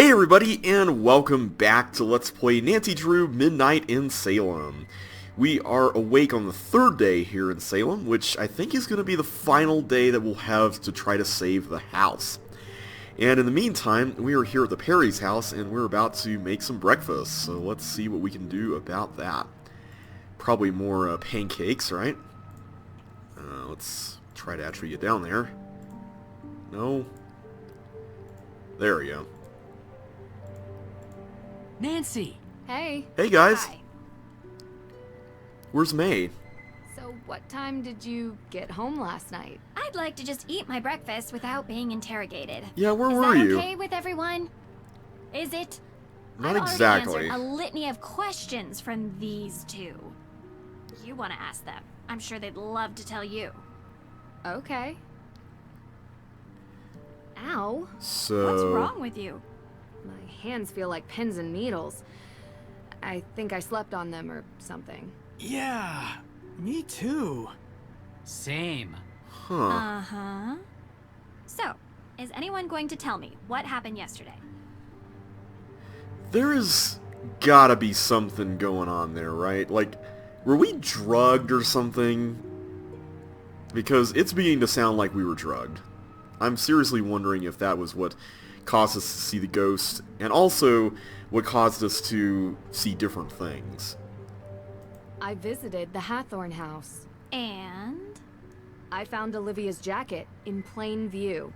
Hey everybody, and welcome back to Let's Play Nancy Drew Midnight in Salem. We are awake on the third day here in Salem, which I think is going to be the final day that we'll have to try to save the house. And in the meantime, we are here at the Perry's house, and we're about to make some breakfast, so let's see what we can do about that. Probably more pancakes, right? Let's try to actually get down there. No. There we go. Nancy! Hey. Hey guys. Hi. Where's May? So what time did you get home last night? I'd like to just eat my breakfast without being interrogated. Yeah, where were Is that you? okay with everyone? Is it? Not I've exactly. already answered a litany of questions from these two. You want to ask them. I'm sure they'd love to tell you. Okay. Ow. So... What's wrong with you? My hands feel like pins and needles. I think I slept on them or something. Yeah, me too. Same. Huh. Uh-huh. So, is anyone going to tell me what happened yesterday? There's gotta be something going on there, right? Like, were we drugged or something? Because it's beginning to sound like we were drugged. I'm seriously wondering if that was what caused us to see the ghost, and also what caused us to see different things. I visited the Hathorne house. And? I found Olivia's jacket in plain view.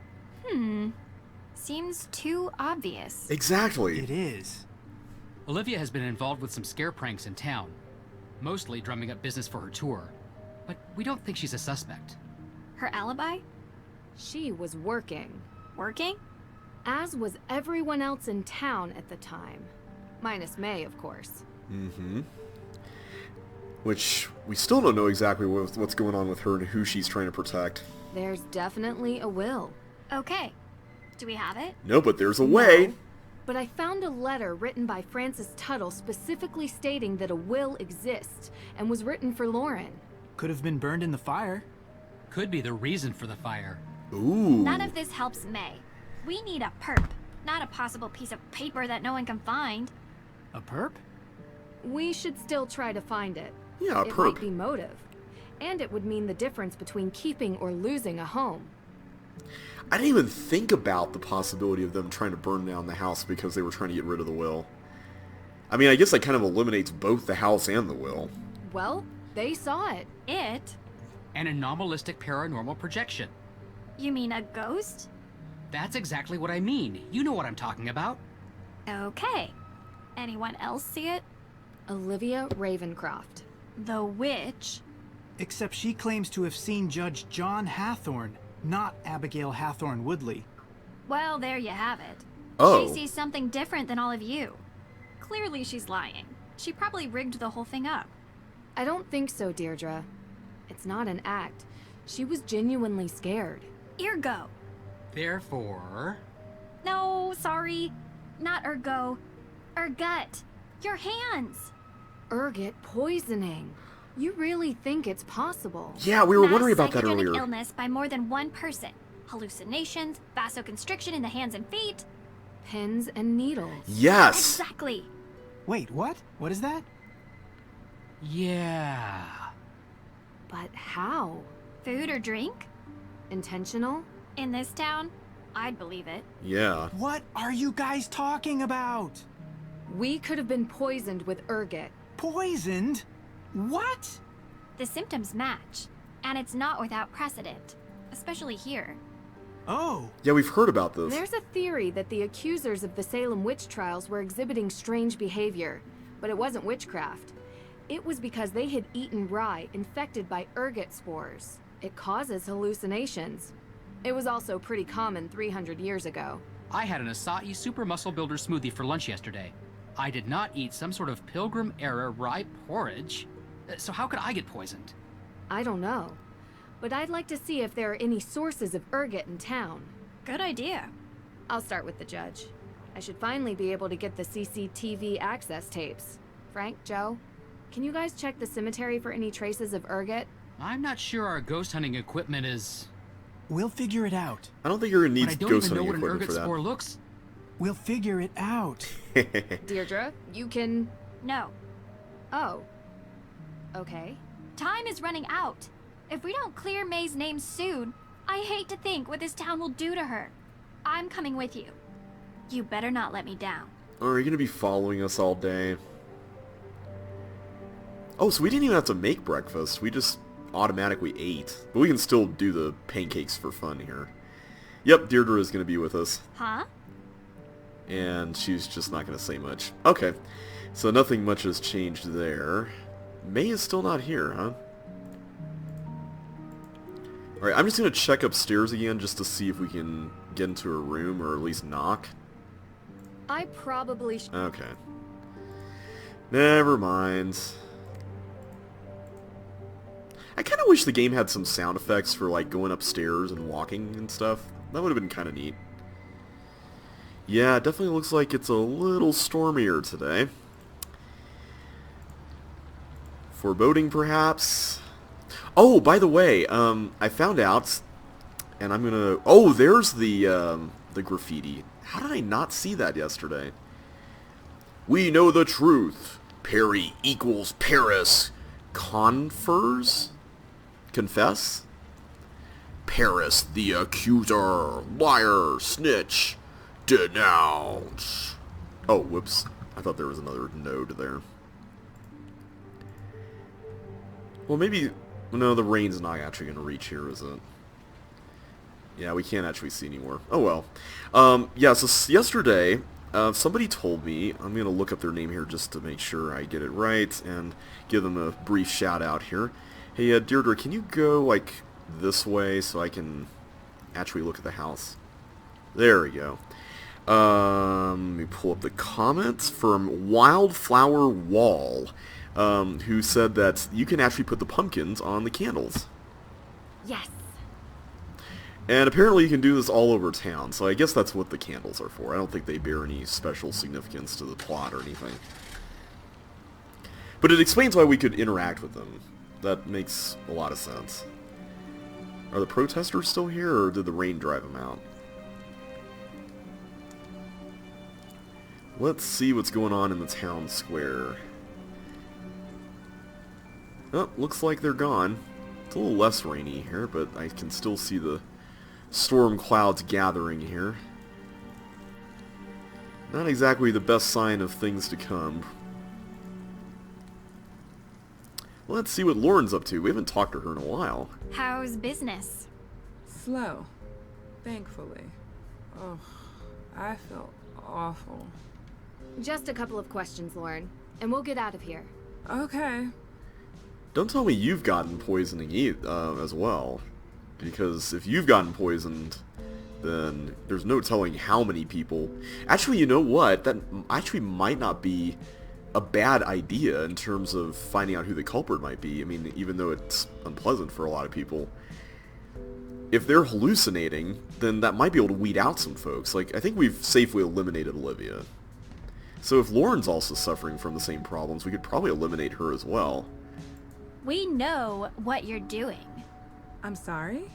Seems too obvious. Exactly. It is. Olivia has been involved with some scare pranks in town, mostly drumming up business for her tour, but we don't think she's a suspect. Her alibi? She was working. Working? As was everyone else in town at the time. Minus May, of course. Mm-hmm. Which, we still don't know exactly what's going on with her and who she's trying to protect. There's definitely a will. Okay. Do we have it? No, but there's a way. No, but I found a letter written by Francis Tuttle specifically stating that a will exists and was written for Lauren. Could have been burned in the fire. Could be the reason for the fire. Ooh. None of this helps May. We need a perp, not a possible piece of paper that no one can find. A perp? We should still try to find it. Yeah, a It perp. might be motive. And it would mean the difference between keeping or losing a home. I didn't even think about the possibility of them trying to burn down the house because they were trying to get rid of the will. I mean, I guess that kind of eliminates both the house and the will. Well, they saw it. It? An anomalistic paranormal projection. You mean a ghost? That's exactly what I mean. You know what I'm talking about. Okay. Anyone else see it? Olivia Ravencroft. The witch? Except she claims to have seen Judge John Hathorne, not Abigail Hathorne Woodley. Well, there you have it. Oh. She sees something different than all of you. Clearly she's lying. She probably rigged the whole thing up. I don't think so, Deirdre. It's not an act. She was genuinely scared. Ergo. Therefore... No, sorry. Not ergo. Ergut. Your hands. Ergot poisoning. You really think it's possible? Yeah, we were Mass wondering about that psychogenic earlier. illness by more than one person. Hallucinations, vasoconstriction in the hands and feet. Pins and needles. Yes! Exactly. Wait, what? What is that? Yeah... But how? Food or drink? Intentional? In this town? I'd believe it. Yeah. What are you guys talking about? We could have been poisoned with ergot. Poisoned? What? The symptoms match. And it's not without precedent. Especially here. Oh, Yeah, we've heard about this. There's a theory that the accusers of the Salem witch trials were exhibiting strange behavior, but it wasn't witchcraft. It was because they had eaten rye infected by ergot spores. It causes hallucinations. It was also pretty common 300 years ago. I had an acai super muscle builder smoothie for lunch yesterday. I did not eat some sort of Pilgrim-era rye porridge. So how could I get poisoned? I don't know, but I'd like to see if there are any sources of ergot in town. Good idea. I'll start with the judge. I should finally be able to get the CCTV access tapes. Frank, Joe, can you guys check the cemetery for any traces of ergot? I'm not sure our ghost hunting equipment is... we'll figure it out. I don't think you're gonna But I need don't ghost even know hunting what an equipment ergot for that. spore looks. We'll figure it out. Deirdre, you can... No. Oh. Okay. Time is running out. If we don't clear May's name soon, I hate to think what this town will do to her. I'm coming with you. You better not let me down. Are you going to be following us all day? Oh, so we didn't even have to make breakfast. We just automatically ate. But we can still do the pancakes for fun here. Yep, Deirdre is going to be with us. Huh? And she's just not going to say much. Okay, so nothing much has changed there. May is still not here, huh? Alright, I'm just going to check upstairs again just to see if we can get into her room or at least knock. I probably Okay. Never mind. I kind of wish the game had some sound effects for like going upstairs and walking and stuff. That would have been kind of neat. Yeah, it definitely looks like it's a little stormier today. Foreboding, perhaps? Oh, by the way, I found out, and I'm gonna... Oh, there's the graffiti. How did I not see that yesterday? We know the truth. Perry equals Paris. Confers? Confess? Paris the accuser. Liar. Snitch. Denounce. Oh, whoops. I thought there was another node there. Well, maybe... No, the rain's not actually going to reach here, is it? Yeah, we can't actually see anymore. Oh, well. Yeah, so yesterday, somebody told me... I'm going to look up their name here just to make sure I get it right and give them a brief shout-out here. Hey, Deirdre, can you go, like, this way so I can actually look at the house? There we go. Let me pull up the comments from Wildflower Wall, who said that you can actually put the pumpkins on the candles. Yes. And apparently you can do this all over town, so I guess that's what the candles are for. I don't think they bear any special significance to the plot or anything. But it explains why we could interact with them. That makes a lot of sense. Are the protesters still here, or did the rain drive them out? Let's see what's going on in the town square. Oh, looks like they're gone. It's a little less rainy here, but I can still see the storm clouds gathering here. Not exactly the best sign of things to come. Let's see what Lauren's up to. We haven't talked to her in a while. How's business? Slow, thankfully. Oh, I feel awful. Just a couple of questions, Lauren, and we'll get out of here. Okay. Don't tell me you've gotten poisoning as well. Because if you've gotten poisoned, then there's no telling how many people... Actually, you know what? That actually might not be a bad idea in terms of finding out who the culprit might be. I mean, even though it's unpleasant for a lot of people. If they're hallucinating, then that might be able to weed out some folks. Like, I think we've safely eliminated Olivia. So if Lauren's also suffering from the same problems, we could probably eliminate her as well. We know what you're doing. I'm sorry?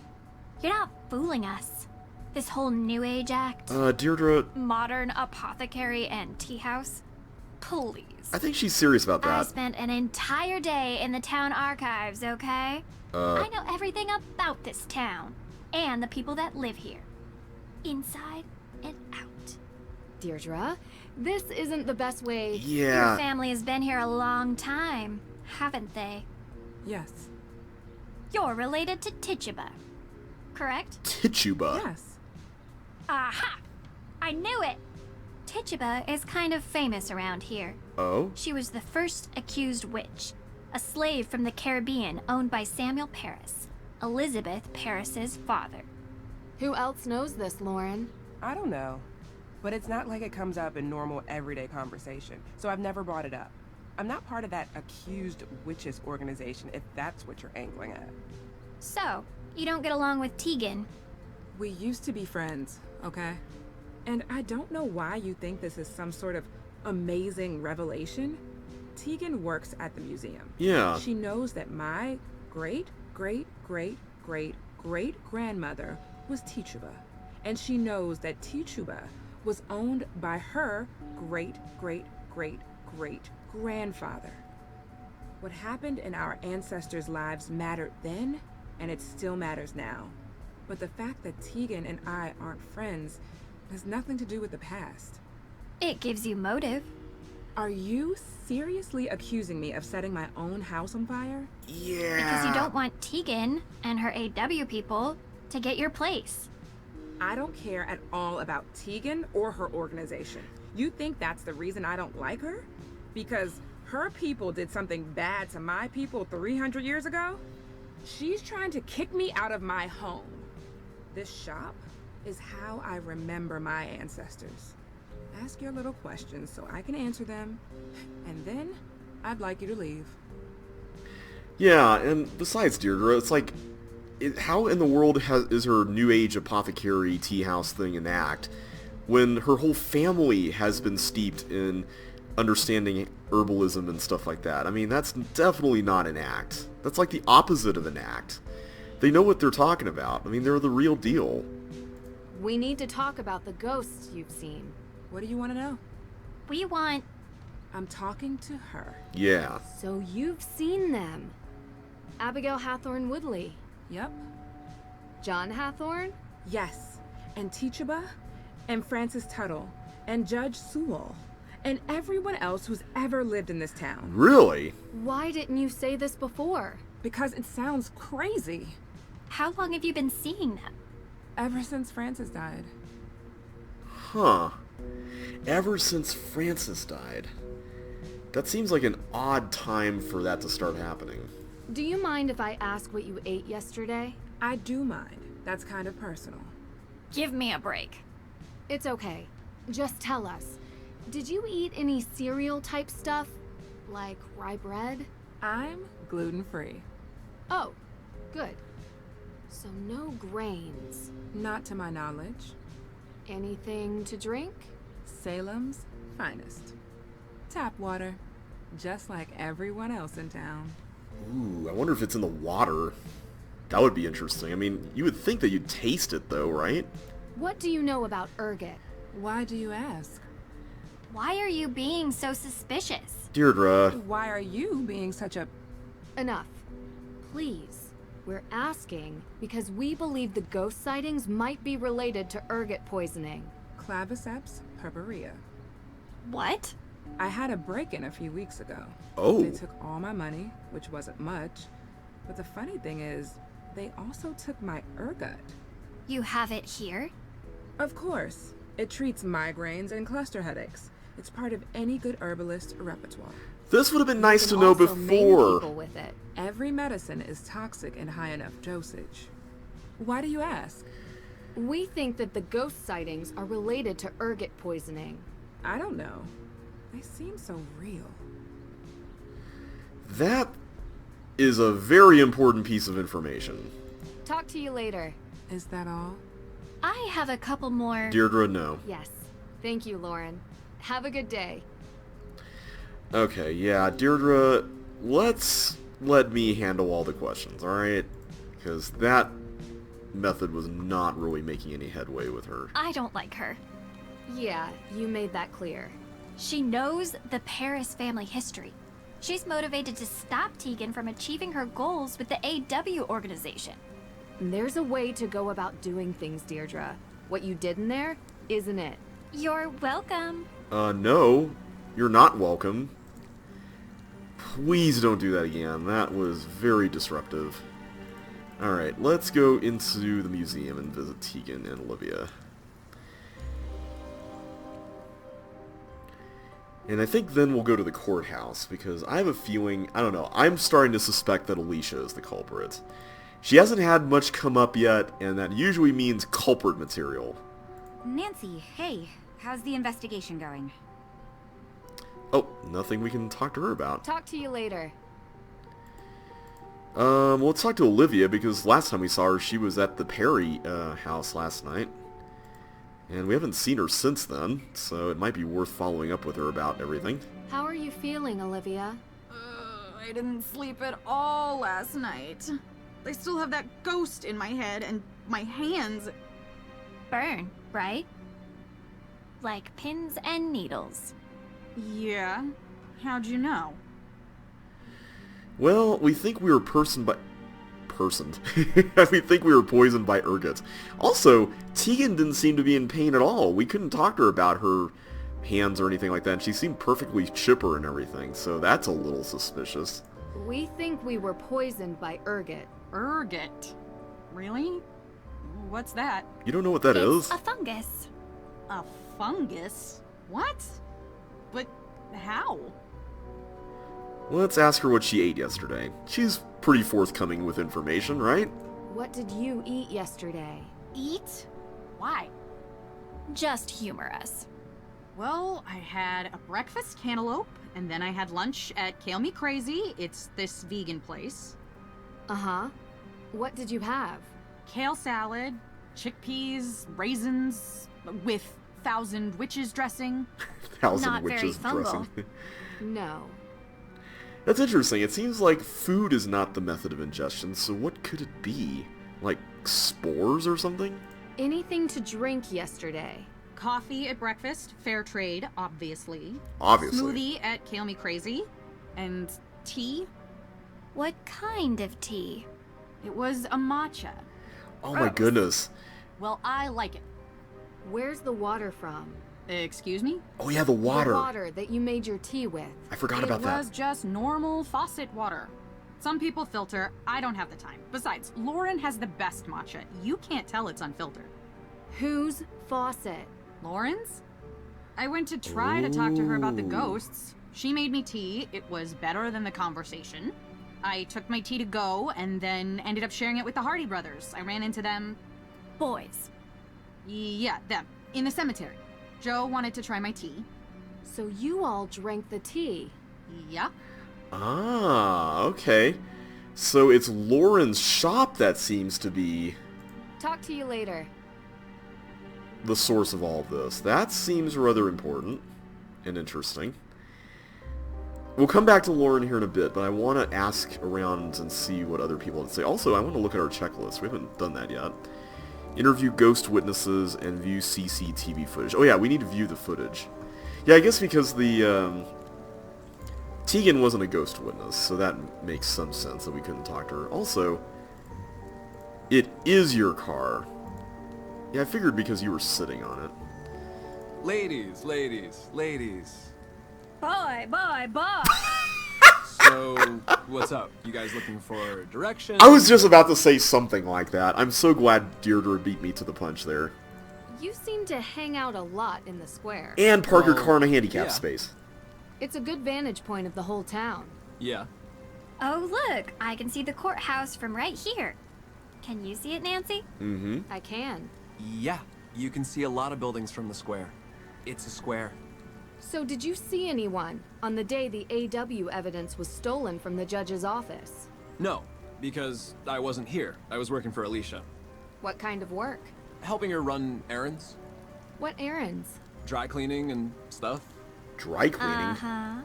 You're not fooling us. This whole New Age act, Deirdre... modern apothecary and tea house. Please. I think she's serious about I that. spent an entire day in the town archives, okay? I know everything about this town and the people that live here. Inside and out. Deirdre, this isn't the best way... Yeah. Your family has been here a long time, haven't they? Yes. You're related to Tituba, correct? Tituba? Yes. Aha! I knew it! Tituba is kind of famous around here. Oh? She was the first accused witch, a slave from the Caribbean owned by Samuel Paris, Elizabeth Paris's father. Who else knows this, Lauren? I don't know. But it's not like it comes up in normal everyday conversation, so I've never brought it up. I'm not part of that accused witches organization, if that's what you're angling at. So, you don't get along with Tegan? We used to be friends, okay? And I don't know why you think this is some sort of amazing revelation. Tegan works at the museum. Yeah. She knows that my great-great-great-great-great-grandmother was Tituba. And she knows that Tituba was owned by her great-great-great-great-grandfather. What happened in our ancestors' lives mattered then, and it still matters now. But the fact that Tegan and I aren't friends has nothing to do with the past. It gives you motive. Are you seriously accusing me of setting my own house on fire? Yeah. Because you don't want Tegan and her AW people to get your place. I don't care at all about Tegan or her organization. You think that's the reason I don't like her? Because her people did something bad to my people 300 years ago? She's trying to kick me out of my home. This shop is how I remember my ancestors. Ask your little questions so I can answer them, and then I'd like you to leave. Yeah, and besides, Deirdre, it's like, how in the world is her New Age apothecary tea house thing an act when her whole family has been steeped in understanding herbalism and stuff like that? I mean, that's definitely not an act. That's like the opposite of an act. They know what they're talking about. I mean, they're the real deal. We need to talk about the ghosts you've seen. What do you want to know? We want... I'm talking to her. Yeah. So you've seen them. Abigail Hathorne Woodley. Yep. John Hathorne? Yes. And Teachaba, and Francis Tuttle, and Judge Sewell, and everyone else who's ever lived in this town. Really? Why didn't you say this before? Because it sounds crazy. How long have you been seeing them? Ever since Francis died. Huh. Ever since Francis died. That seems like an odd time for that to start happening. Do you mind if I ask what you ate yesterday? I do mind. That's kind of personal. Give me a break. It's okay. Just tell us. Did you eat any cereal type stuff? Like rye bread? I'm gluten-free. Oh, good. So no grains. Not to my knowledge. Anything to drink? Salem's finest. Tap water. Just like everyone else in town. Ooh, I wonder if it's in the water. That would be interesting. I mean, you would think that you'd taste it though, right? What do you know about ergot? Why do you ask? Why are you being so suspicious? Deirdre. Why are you being such a... Enough. Please. We're asking because we believe the ghost sightings might be related to ergot poisoning. Claviceps purpurea. What? I had a break-in a few weeks ago. Oh. They took all my money, which wasn't much. But the funny thing is, they also took my ergot. You have it here? Of course. It treats migraines and cluster headaches. It's part of any good herbalist repertoire. This would have been You nice can to know also maim before. people with it. Every medicine is toxic in high enough dosage. Why do you ask? We think that the ghost sightings are related to ergot poisoning. I don't know. They seem so real. That is a very important piece of information. Talk to you later. Is that all? I have a couple more... Deirdre, no. Yes. Thank you, Lauren. Have a good day. Okay, yeah, Deirdre, let me handle all the questions, alright? Because that method was not really making any headway with her. I don't like her. Yeah, you made that clear. She knows the Paris family history. She's motivated to stop Tegan from achieving her goals with the AW organization. There's a way to go about doing things, Deirdre. What you did in there isn't it. You're welcome. No, you're not welcome. Please don't do that again. That was very disruptive. Alright, let's go into the museum and visit Tegan and Olivia. And I think then we'll go to the courthouse, because I have a feeling, I don't know, I'm starting to suspect that Alicia is the culprit. She hasn't had much come up yet, and that usually means culprit material. Nancy, hey, how's the investigation going? Oh, nothing we can talk to her about. Talk to you later. Well, let's talk to Olivia, because last time we saw her, she was at the Perry house last night. And we haven't seen her since then, so it might be worth following up with her about everything. How are you feeling, Olivia? I didn't sleep at all last night. I still have that ghost in my head, and my hands... Burn, right? Like pins and needles. Yeah? How'd you know? Well, we think we were poisoned. We think we were poisoned by ergot. Also, Tegan didn't seem to be in pain at all. We couldn't talk to her about her hands or anything like that, and she seemed perfectly chipper and everything, so that's a little suspicious. We think we were poisoned by ergot. Ergot? Really? What's that? You don't know what that is? It's a fungus. A fungus? What? But how? Let's ask her what she ate yesterday. She's pretty forthcoming with information, right? What did you eat yesterday? Eat? Why? Just humor us. Well, I had a breakfast cantaloupe, and then I had lunch at Kale Me Crazy. It's this vegan place. Uh-huh. What did you have? Kale salad, chickpeas, raisins, with Thousand Witches dressing. Thousand Not very Witches fungal. dressing. No. That's interesting. It seems like food is not the method of ingestion, so what could it be? Like spores or something? Anything to drink yesterday? Coffee at breakfast, fair trade, obviously. Obviously. Smoothie at Kale Me Crazy. And tea? What kind of tea? It was a matcha. Oh my goodness. Well, I like it. Where's the water from? Excuse me? Oh yeah, the water. The water that you made your tea with. I forgot about that. It was just normal faucet water. Some people filter. I don't have the time. Besides, Lauren has the best matcha. You can't tell it's unfiltered. Whose faucet? Lauren's? I went to try to talk to her about the Ooh. ghosts. She made me tea. It was better than the conversation. I took my tea to go and then ended up sharing it with the Hardy brothers. I ran into them. Boys. Yeah, them. In the cemetery. Joe wanted to try my tea. So you all drank the tea. Yeah. Ah, okay. So it's Lauren's shop that seems to be Talk to you later. the source of all of this. That seems rather important and interesting. We'll come back to Lauren here in a bit, but I want to ask around and see what other people have to say. Also, I want to look at our checklist. We haven't done that yet. Interview ghost witnesses and view CCTV footage. Oh yeah, we need to view the footage. Yeah, I guess because the Tegan wasn't a ghost witness, so that makes some sense that we couldn't talk to her. Also, it is your car. Yeah, I figured because you were sitting on it. Ladies, ladies, ladies. Boy. So, what's up? You guys looking for direction? I was just about to say something like that. I'm so glad Deirdre beat me to the punch there. You seem to hang out a lot in the square. And park your Well, car in a handicap yeah. space. It's a good vantage point of the whole town. Yeah. Oh, look. I can see the courthouse from right here. Can you see it, Nancy? Mm-hmm. I can. Yeah. You can see a lot of buildings from the square. It's a square. So did you see anyone on the day the AW evidence was stolen from the judge's office? No, because I wasn't here. I was working for Alicia. What kind of work? Helping her run errands. What errands? Dry cleaning and stuff. Dry cleaning? Uh-huh.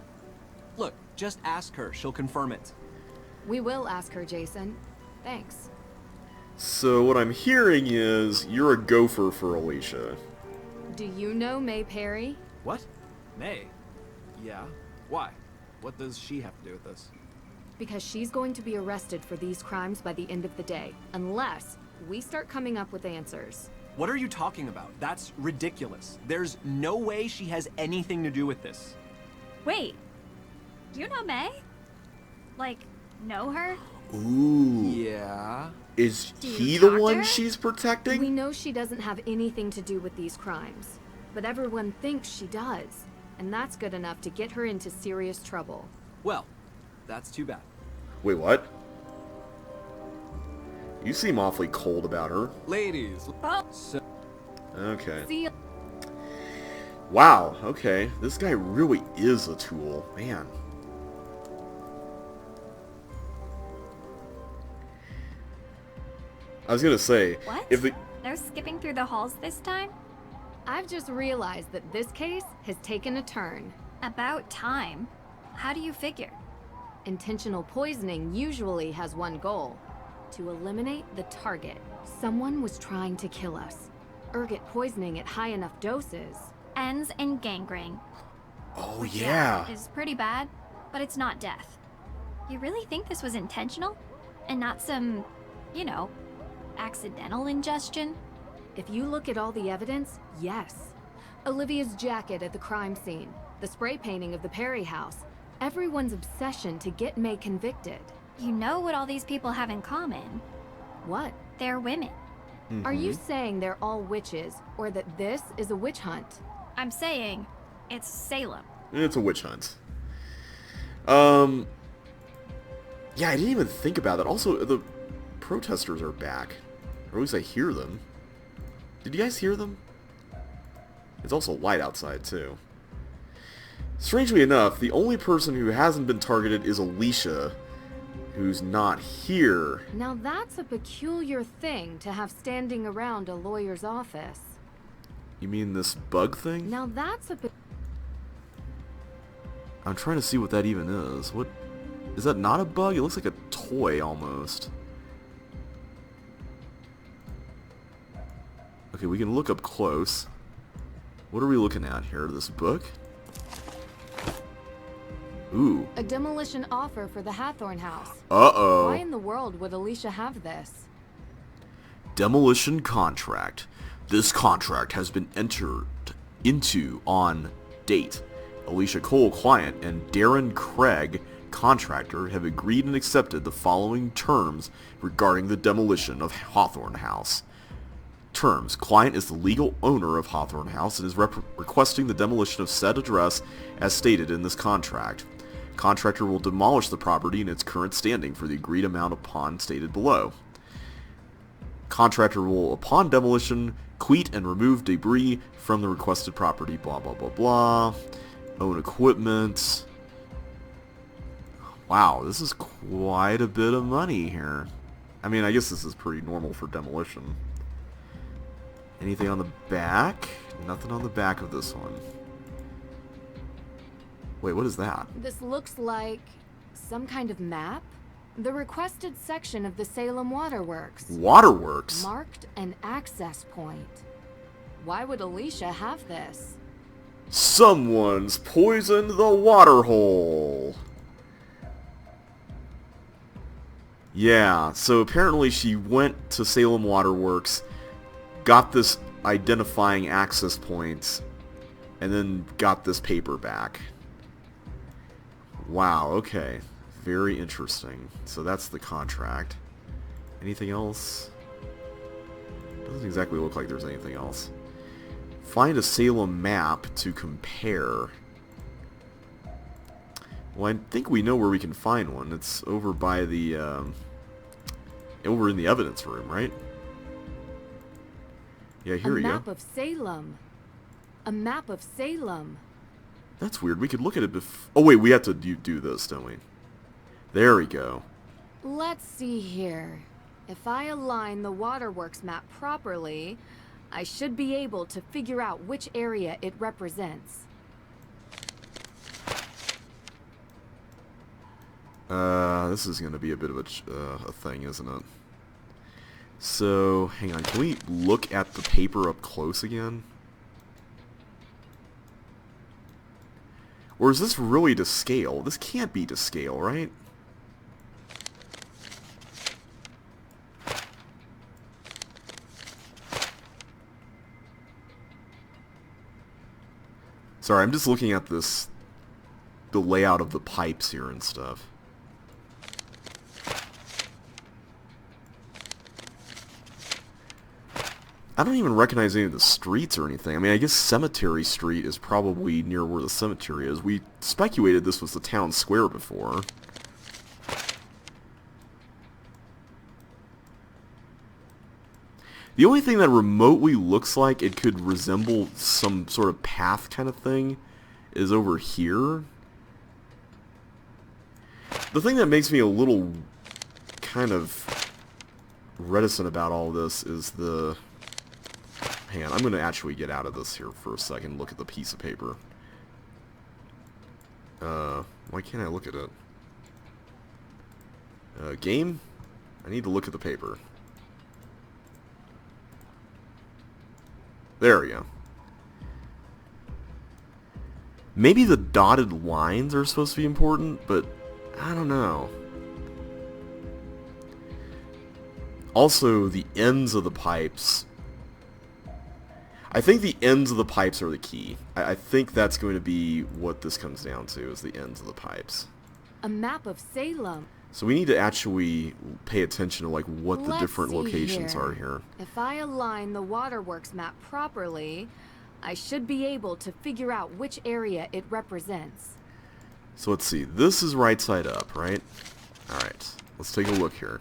Look, just ask her. She'll confirm it. We will ask her, Jason. Thanks. So what I'm hearing is you're a gopher for Alicia. Do you know May Perry? What? May? Yeah. Why? What does she have to do with this? Because she's going to be arrested for these crimes by the end of the day, unless we start coming up with answers. What are you talking about? That's ridiculous. There's no way she has anything to do with this. Wait. Do you know May? Like, know her? Ooh. Yeah. Is Do you he the talk to one her? she's protecting? We know she doesn't have anything to do with these crimes, but everyone thinks she does, and that's good enough to get her into serious trouble. Well, that's too bad. Wait, what? You seem awfully cold about her. Ladies. Oh. So, Okay. See, Wow, okay. This guy really is a tool. Man. I was gonna say, What? if the... No skipping through the halls this time? I've just realized that this case has taken a turn. About time. How do you figure? Intentional poisoning usually has one goal: to eliminate the target. Someone was trying to kill us. Ergot poisoning at high enough doses ends in gangrene. Oh, yeah. Is pretty bad, but it's not death. You really think this was intentional? And not some, you know, accidental ingestion? If you look at all the evidence, yes. Olivia's jacket at the crime scene, the spray painting of the Perry house, everyone's obsession to get May convicted. You know what all these people have in common? What? They're women. Are you saying they're all witches, or that this is a witch hunt? I'm saying it's Salem. It's a witch hunt. Yeah, I didn't even think about that. Also, the protesters are back. Or at least I hear them. Did you guys hear them? It's also light outside, too. Strangely enough, the only person who hasn't been targeted is Alicia, who's not here. Now that's a peculiar thing to have standing around a lawyer's office. You mean this bug thing? Now that's a... I'm trying to see what that even is. What? Is that not a bug? It looks like a toy, almost. Okay, we can look up close. What are we looking at here? This book? Ooh. A demolition offer for the Hathorne house. Uh-oh. Why in the world would Alicia have this? Demolition contract. This contract has been entered into on date. Alicia Cole, client, and Darren Craig, contractor, have agreed and accepted the following terms regarding the demolition of Hathorne House. Terms. Client is the legal owner of Hathorne House and is requesting the demolition of said address as stated in this contract. Contractor will demolish the property in its current standing for the agreed amount upon stated below. Contractor will, upon demolition, cleat and remove debris from the requested property, blah blah blah blah. Own equipment. Wow, this is quite a bit of money here. I mean, I guess this is pretty normal for demolition. Anything on the back? Nothing on the back of this one. Wait, what is that? This looks like some kind of map. The requested section of the Salem Waterworks. Waterworks? Marked an access point. Why would Alicia have this? Someone's poisoned the water hole. Yeah, so apparently she went to Salem Waterworks, got this identifying access point, and then got this paper back. Wow, okay. Very interesting. So that's the contract. Anything else? Doesn't exactly look like there's anything else. Find a Salem map to compare. Well, I think we know where we can find one. It's over by the, over in the evidence room, right? Yeah, here we go. A map of Salem. A map of Salem. That's weird. We could look at it before... Oh, wait, we have to do this, don't we? There we go. Let's see here. If I align the waterworks map properly, I should be able to figure out which area it represents. This is going to be a bit of a thing, isn't it? So, hang on. Can we look at the paper up close again? Or is this really to scale? This can't be to scale, right? Sorry, I'm just looking at this, the layout of the pipes here and stuff. I don't even recognize any of the streets or anything. I mean, I guess Cemetery Street is probably near where the cemetery is. We speculated this was the town square before. The only thing that remotely looks like it could resemble some sort of path kind of thing is over here. The thing that makes me a little kind of reticent about all this is the... Hang on, I'm going to actually get out of this here for a second and look at the piece of paper. Why can't I look at it? Game? I need to look at the paper. There we go. Maybe the dotted lines are supposed to be important, but I don't know. Also, the ends of the pipes. I think the ends of the pipes are the key. I think that's going to be what this comes down to, is the ends of the pipes. A map of Salem. So we need to actually pay attention to like what the different Let's see locations here. are here. If I align the waterworks map properly, I should be able to figure out which area it represents. So let's see. This is right side up, right? Alright. Let's take a look here.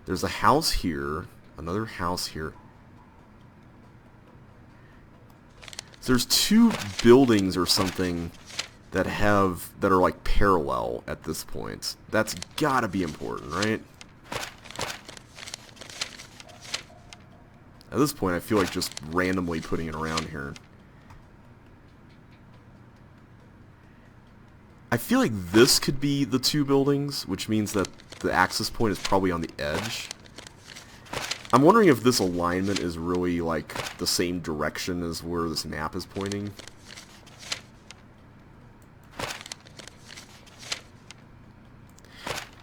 There's a house here. Another house here. So there's two buildings or something that are like parallel at this point. That's gotta be important, right? At this point, I feel like just randomly putting it around here. I feel like this could be the two buildings, which means that the access point is probably on the edge. I'm wondering if this alignment is really like the same direction as where this map is pointing.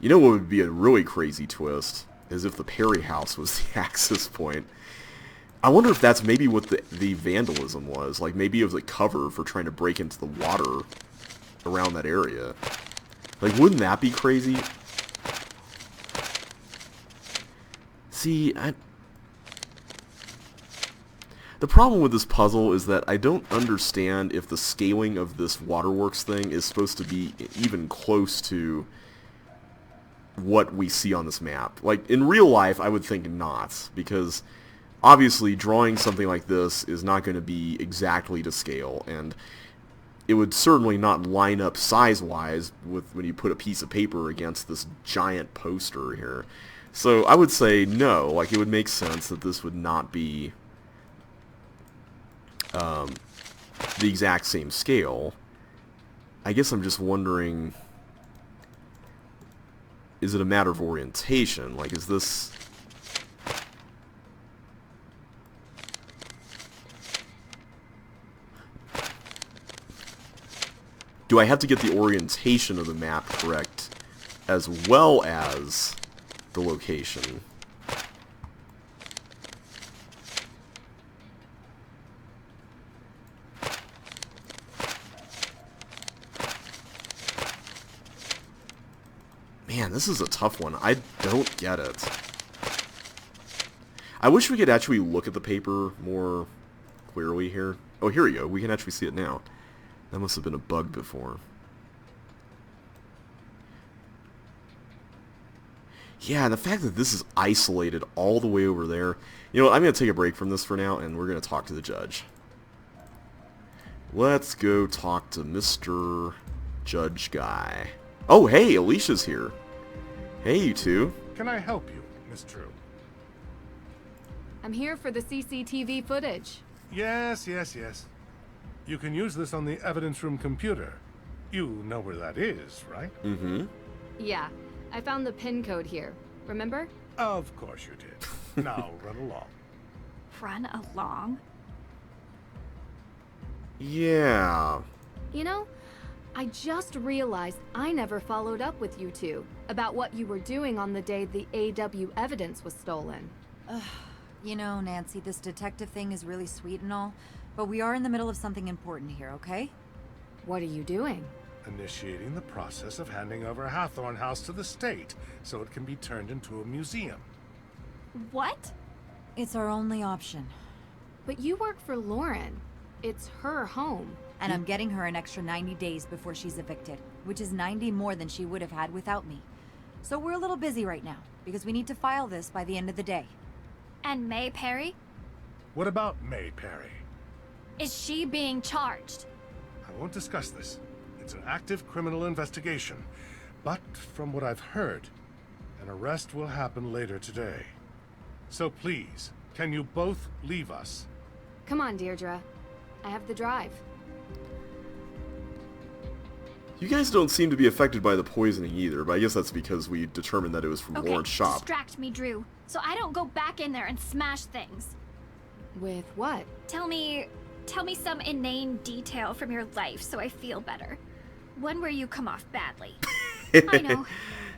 You know what would be a really crazy twist is if the Perry house was the access point. I wonder if that's maybe what the vandalism was. Like maybe it was a cover for trying to break into the water around that area. Like wouldn't that be crazy? See, the problem with this puzzle is that I don't understand if the scaling of this waterworks thing is supposed to be even close to what we see on this map. Like, in real life, I would think not, because obviously drawing something like this is not going to be exactly to scale, and it would certainly not line up size-wise with when you put a piece of paper against this giant poster here. So I would say no, like it would make sense that this would not be the exact same scale. I guess I'm just wondering, is it a matter of orientation? Like, is this... Do I have to get the orientation of the map correct as well as the location? Man, this is a tough one. I don't get it. I wish we could actually look at the paper more clearly here. Oh, here we go. We can actually see it now. That must have been a bug before. Yeah, the fact that this is isolated all the way over there. You know, I'm going to take a break from this for now, and we're going to talk to the judge. Let's go talk to Mr. Judge Guy. Oh, hey, Alicia's here. Hey, you two. Can I help you, Miss True? I'm here for the CCTV footage. Yes. You can use this on the evidence room computer. You know where that is, right? Mm-hmm. Yeah, I found the PIN code here. Remember? Of course you did. Now run along. Run along? Yeah. You know, I just realized I never followed up with you two about what you were doing on the day the AW evidence was stolen. You know, Nancy, this detective thing is really sweet and all, but we are in the middle of something important here, okay? What are you doing? Initiating the process of handing over Hathorne House to the state so it can be turned into a museum. What? It's our only option. But you work for Lauren. It's her home. And I'm getting her an extra 90 days before she's evicted, which is 90 more than she would have had without me. So we're a little busy right now, because we need to file this by the end of the day. And May Perry? What about May Perry? Is she being charged? I won't discuss this. It's an active criminal investigation. But from what I've heard, an arrest will happen later today. So please, can you both leave us? Come on, Deirdre. I have the drive. You guys don't seem to be affected by the poisoning either, but I guess that's because we determined that it was from Okay, Lauren's shop. distract me, Drew, so I don't go back in there and smash things. With what? Tell me Tell me some inane detail from your life so I feel better. One where you come off badly. I know.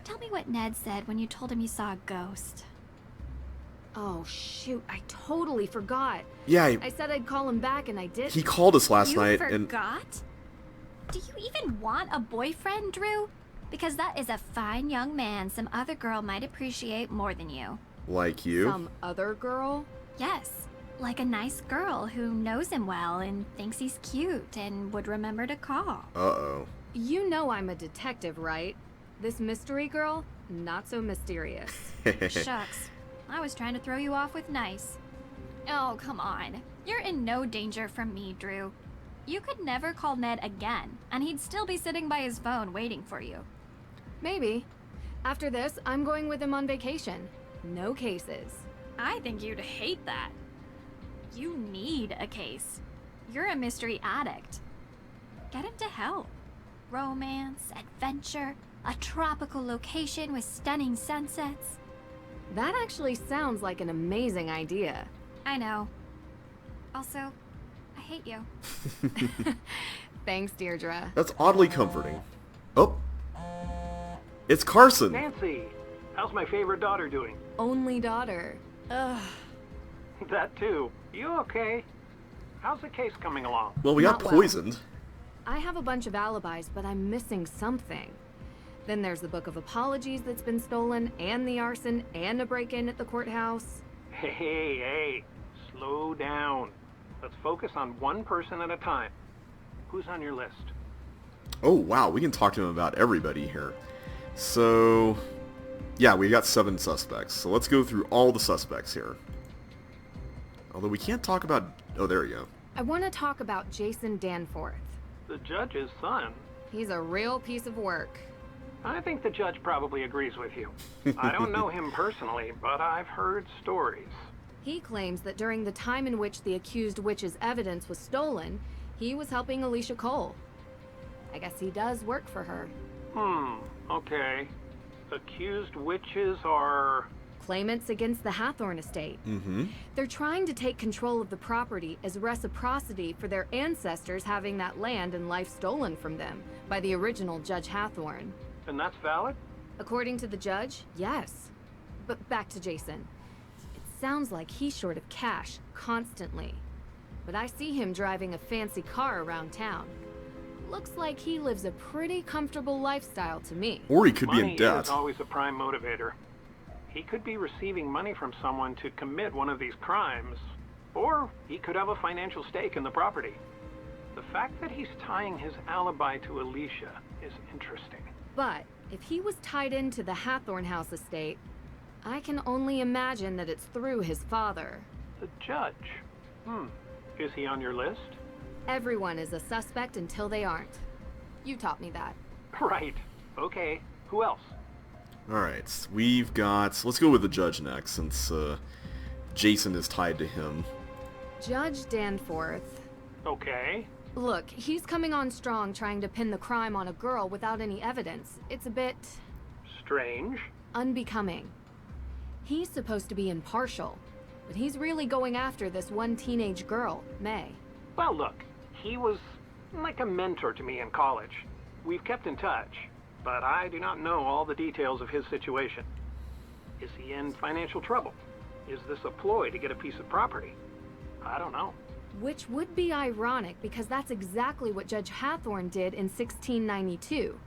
Tell me what Ned said when you told him you saw a ghost. Oh, shoot. I totally forgot. Yeah, I said I'd call him back and I didn't. he called us last night You and forgot? Do you even want a boyfriend, Drew? Because that is a fine young man some other girl might appreciate more than you. like you. Some other girl? Yes, like a nice girl who knows him well and thinks he's cute and would remember to call. Uh-oh. You know I'm a detective, right? This mystery girl? Not so mysterious. Shucks, I was trying to throw you off with nice. Oh, come on. You're in no danger from me, Drew. You could never call Ned again, and he'd still be sitting by his phone waiting for you. Maybe. After this, I'm going with him on vacation. No cases. I think you'd hate that. You need a case. You're a mystery addict. Get him to help. Romance, adventure, a tropical location with stunning sunsets. That actually sounds like an amazing idea. I know. Also, I hate you. Thanks, Deirdre. That's oddly comforting. Oh. It's Carson. Nancy, how's my favorite daughter doing? Only daughter. Ugh. That too. You okay? How's the case coming along? Well, we got Not well. poisoned. I have a bunch of alibis, but I'm missing something. Then there's the book of apologies that's been stolen, and the arson, and a break-in at the courthouse. Hey, slow down. Let's focus on one person at a time. Who's on your list? Oh, wow, we can talk to him about everybody here. So, yeah, we got 7 suspects. So let's go through all the suspects here. Although we can't talk about... Oh, there you go. I want to talk about Jason Danforth. The judge's son. He's a real piece of work. I think the judge probably agrees with you. I don't know him personally, but I've heard stories. He claims that during the time in which the accused witch's evidence was stolen, he was helping Alicia Cole. I guess he does work for her. Okay. Accused witches are... Claimants against the Hathorne estate. Mm-hmm. They're trying to take control of the property as reciprocity for their ancestors having that land and life stolen from them by the original Judge Hathorne. And that's valid? According to the judge, yes. But back to Jason. It sounds like he's short of cash constantly. But I see him driving a fancy car around town. Looks like he lives a pretty comfortable lifestyle to me. Or he could be in Money debt. is always a prime motivator. He could be receiving money from someone to commit one of these crimes, or he could have a financial stake in the property. The fact that he's tying his alibi to Alicia is interesting. But if he was tied into the Hathorne House estate, I can only imagine that it's through his father. The judge? Is he on your list? Everyone is a suspect until they aren't. You taught me that. Right. Okay. Who else? Alright, we've got... Let's go with the judge next, since Jason is tied to him. Judge Danforth. Okay. Look, he's coming on strong trying to pin the crime on a girl without any evidence. It's a bit... Strange. unbecoming. He's supposed to be impartial, but he's really going after this one teenage girl, May. Well, look, he was like a mentor to me in college. We've kept in touch, but I do not know all the details of his situation. Is he in financial trouble? Is this a ploy to get a piece of property? I don't know. Which would be ironic because that's exactly what Judge Hathorne did in 1692.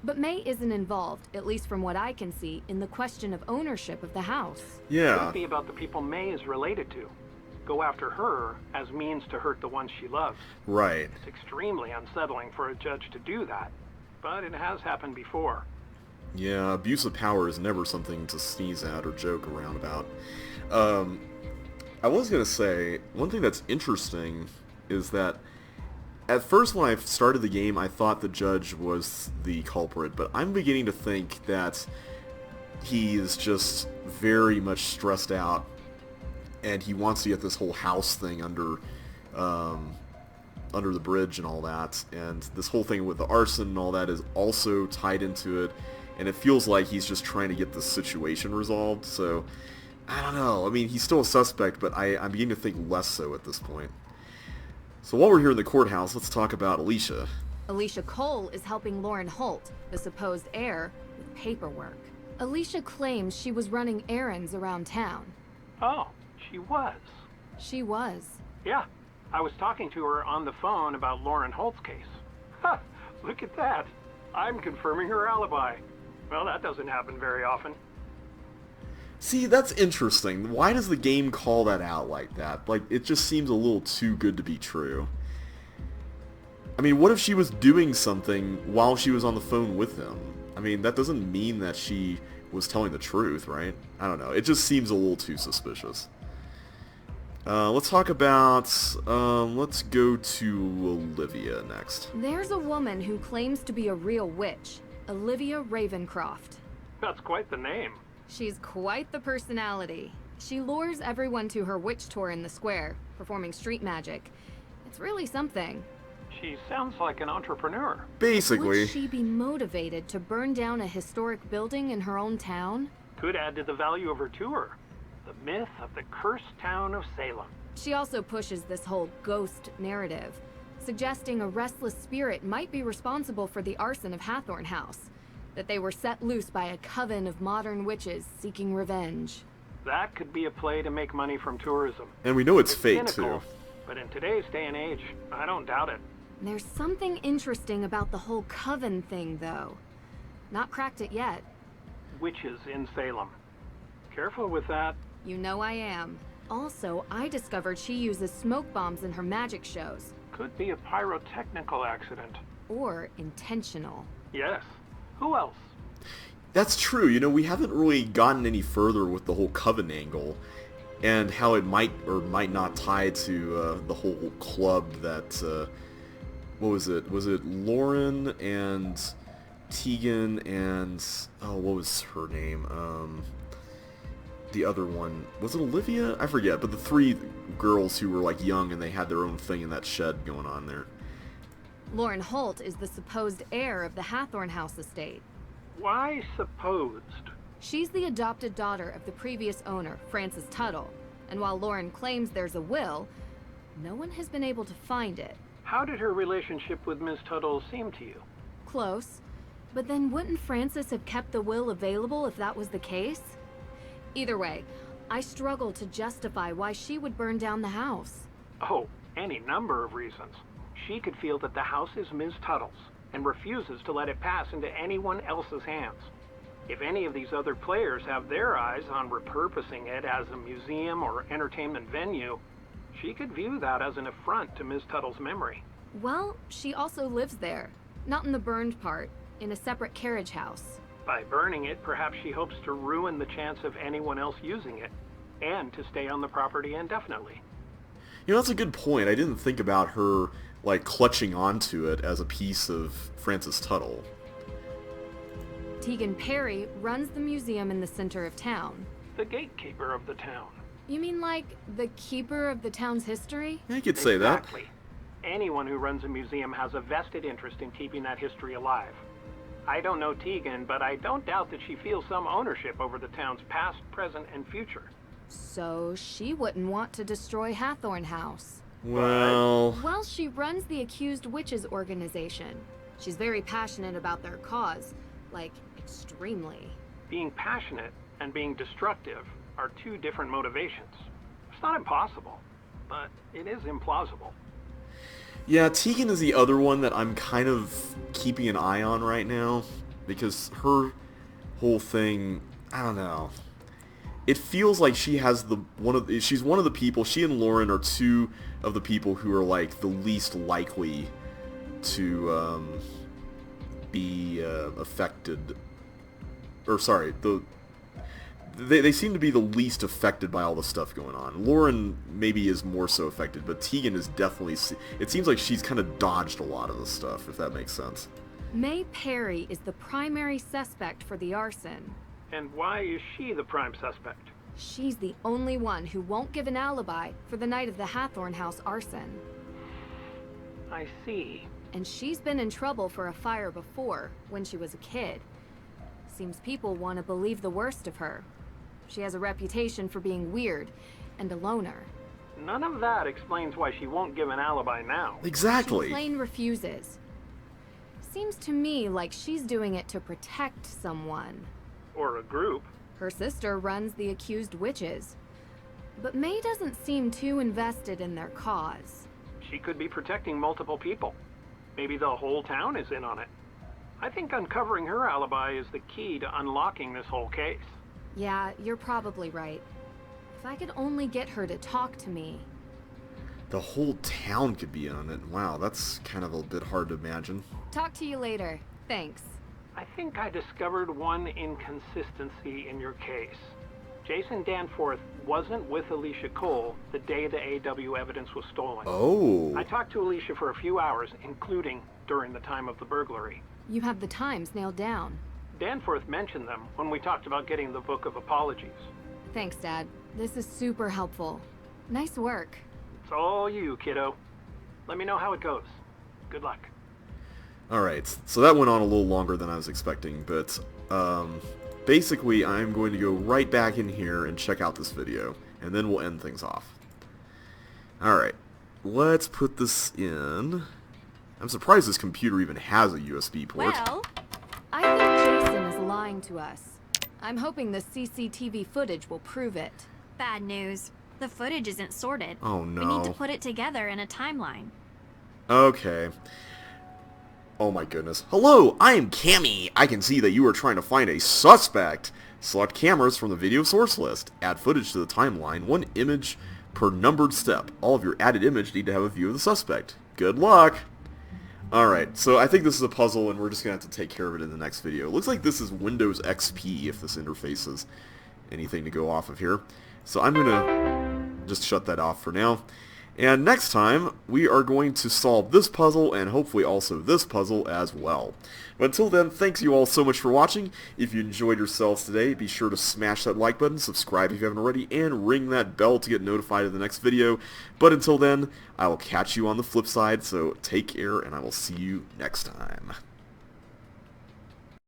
But May isn't involved, at least from what I can see, in the question of ownership of the house. Yeah. Could be about the people May is related to. Go after her as means to hurt the ones she loves. Right. It's extremely unsettling for a judge to do that, but it has happened before. Yeah, abuse of power is never something to sneeze at or joke around about. I was going to say, one thing that's interesting is that at first when I started the game, I thought the judge was the culprit, but I'm beginning to think that he is just very much stressed out, and he wants to get this whole house thing under the bridge and all that, and this whole thing with the arson and all that is also tied into it, and it feels like he's just trying to get the situation resolved, so I don't know. I mean, he's still a suspect, but I'm beginning to think less so at this point. So while we're here in the courthouse, let's talk about Alicia. Alicia Cole is helping Lauren Holt, the supposed heir, with paperwork. Alicia claims she was running errands around town. Oh, she was. She was. Yeah, I was talking to her on the phone about Lauren Holt's case. Ha! Look at that. I'm confirming her alibi. Well, that doesn't happen very often. See, that's interesting. Why does the game call that out like that? Like, it just seems a little too good to be true. I mean, what if she was doing something while she was on the phone with him? I mean, that doesn't mean that she was telling the truth, right? I don't know. It just seems a little too suspicious. Let's talk about, let's go to Olivia next. There's a woman who claims to be a real witch, Olivia Ravencroft. That's quite the name. She's quite the personality. She lures everyone to her witch tour in the square, performing street magic. It's really something. She sounds like an entrepreneur. Basically. Would she be motivated to burn down a historic building in her own town? Could add to the value of her tour. The myth of the cursed town of Salem. She also pushes this whole ghost narrative, suggesting a restless spirit might be responsible for the arson of Hathorne House, that they were set loose by a coven of modern witches seeking revenge. That could be a play to make money from tourism. And we know it's fake, cynical, too. But in today's day and age, I don't doubt it. There's something interesting about the whole coven thing, though. Not cracked it yet. Witches in Salem. Careful with that. You know I am. Also, I discovered she uses smoke bombs in her magic shows. Could be a pyrotechnical accident. Or intentional. Yes. Who else? That's true. You know, we haven't really gotten any further with the whole coven angle and how it might or might not tie to the whole club that, what was it? Was it Lauren and Tegan and, oh, what was her name? The other one, was it Olivia? I forget, but the three girls who were like young and they had their own thing in that shed going on there. Lauren Holt is the supposed heir of the Hathorne House estate. Why supposed? She's the adopted daughter of the previous owner, Francis Tuttle, and while Lauren claims there's a will, no one has been able to find it. How did her relationship with Ms. Tuttle seem to you? Close. But then wouldn't Francis have kept the will available if that was the case? Either way, I struggle to justify why she would burn down the house. Oh, any number of reasons. She could feel that the house is Ms. Tuttle's and refuses to let it pass into anyone else's hands. If any of these other players have their eyes on repurposing it as a museum or entertainment venue, she could view that as an affront to Ms. Tuttle's memory. Well, she also lives there. Not in the burned part, in a separate carriage house. By burning it, perhaps she hopes to ruin the chance of anyone else using it, and to stay on the property indefinitely. You know, that's a good point. I didn't think about her, like, clutching onto it as a piece of Francis Tuttle. Tegan Perry runs the museum in the center of town. The gatekeeper of the town. You mean like the keeper of the town's history? Yeah, you could say that. Exactly. Anyone who runs a museum has a vested interest in keeping that history alive. I don't know Tegan, but I don't doubt that she feels some ownership over the town's past, present, and future. So she wouldn't want to destroy Hathorne House. Well, she runs the Accused Witches organization. She's very passionate about their cause. Like, extremely. Being passionate and being destructive are two different motivations. It's not impossible, but it is implausible. yeah, Tegan is the other one that I'm kind of keeping an eye on right now, because her whole thing, I don't know. It feels like she has she's one of the people, she and Lauren are two of the people who are like the least likely to be affected, or sorry, they seem to be the least affected by all the stuff going on. Lauren maybe is more so affected, but Tegan is definitely, it seems like she's kind of dodged a lot of the stuff, if that makes sense. May Perry is the primary suspect for the arson. And why is she the prime suspect? She's the only one who won't give an alibi for the night of the Hathorne House arson. I see. And she's been in trouble for a fire before, when she was a kid. Seems people want to believe the worst of her. She has a reputation for being weird and a loner. None of that explains why she won't give an alibi now. Exactly. She plain refuses. Seems to me like she's doing it to protect someone. Or a group. Her sister runs the accused witches. But May doesn't seem too invested in their cause. She could be protecting multiple people. Maybe the whole town is in on it. I think uncovering her alibi is the key to unlocking this whole case. Yeah, you're probably right. If I could only get her to talk to me. The whole town could be in on it. Wow, that's kind of a bit hard to imagine. Talk to you later. Thanks. I think I discovered one inconsistency in your case. Jason Danforth wasn't with Alicia Cole the day the AW evidence was stolen. Oh. I talked to Alicia for a few hours, including during the time of the burglary. You have the times nailed down. Danforth mentioned them when we talked about getting the Book of Apologies. Thanks, Dad. This is super helpful. Nice work. It's all you, kiddo. Let me know how it goes. Good luck. Alright, so that went on a little longer than I was expecting, but basically I'm going to go right back in here and check out this video, and then we'll end things off. Alright, let's put this in. I'm surprised this computer even has a USB port. Well, I think Jason is lying to us. I'm hoping the CCTV footage will prove it. Bad news. The footage isn't sorted. Oh no. We need to put it together in a timeline. Okay. Oh my goodness. Hello, I am Cammy. I can see that you are trying to find a suspect. Select cameras from the video source list. Add footage to the timeline. 1 image per numbered step. All of your added image need to have a view of the suspect. Good luck. Alright, so I think this is a puzzle and we're just going to have to take care of it in the next video. It looks like this is Windows XP if this interface is anything to go off of here. So I'm going to just shut that off for now. And next time, we are going to solve this puzzle and hopefully also this puzzle as well. But until then, thanks you all so much for watching. If you enjoyed yourselves today, be sure to smash that like button, subscribe if you haven't already, and ring that bell to get notified of the next video. But until then, I will catch you on the flip side, so take care and I will see you next time.